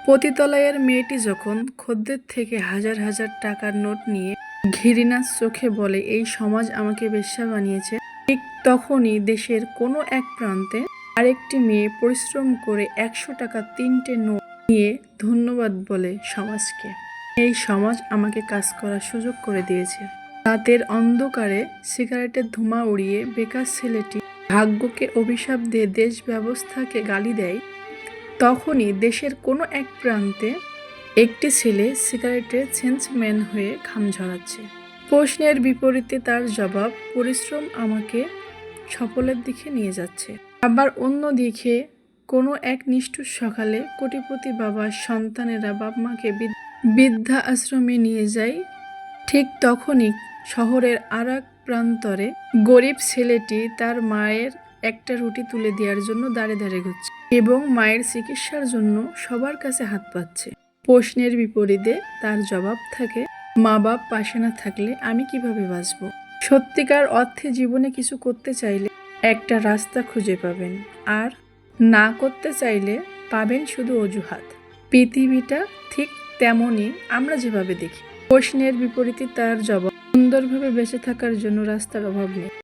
পতিতালয়ের মেয়েটি যখন খদ্দের থেকে হাজার হাজার টাকার নোট নিয়ে ঘৃণার চোখে বলে, এই সমাজ আমাকে বেশ্যা বানিয়েছে, ঠিক তখনই দেশের কোনো এক প্রান্তে আরেকটি মেয়ে পরিশ্রম করে 100 টাকা 3টে নোট নিয়ে ধন্যবাদ বলে সমাজকে। এই সমাজ আমাকে কাজ করার সুযোগ করে দিয়েছে। রাতের অন্ধকারে সিগারেটের ধোঁয়া উড়িয়ে বেকার ছেলেটি ভাগ্যকে অভিশাপ দিয়ে দেশ ব্যবস্থাকে গালি দেয়, তখনই দেশের কোনো এক প্রান্তে একটি ছেলে সিগারেটের সেলসম্যান হয়ে ঘাম ঝরাচ্ছে। প্রশ্নের বিপরীতে তার জবাব, পরিশ্রম আমাকে সফলের দিকে নিয়ে যাচ্ছে। আবার অন্যদিকে কোনো এক নিষ্ঠুর সকালে কোটিপতি বাবার সন্তানেরা বাপ মাকে বৃদ্ধা আশ্রমে নিয়ে যায়। ঠিক তখনই শহরের আর এক প্রান্তরে গরিব ছেলেটি তার মায়ের একটা রুটি তুলে দেওয়ার জন্য দাঁড়ে দাঁড়ে ঘুরছে এবং মায়ের চিকিৎসার জন্য সবার কাছে হাত পাতছে। প্রশ্নের বিপরীতে তার জবাব থাকে, মা বাপ পাশে না থাকলে আমি কিভাবে বাঁচব? সত্যিকার অর্থে জীবনে কিছু করতে চাইলে একটা রাস্তা খুঁজে পাবেন, আর না করতে চাইলে পাবেন শুধু অজুহাত। পৃথিবীটা ঠিক তেমনই আমরা যেভাবে দেখি। প্রশ্নের বিপরীতে তার জবাব, সুন্দরভাবে বেঁচে থাকার জন্য রাস্তার অভাব নেই।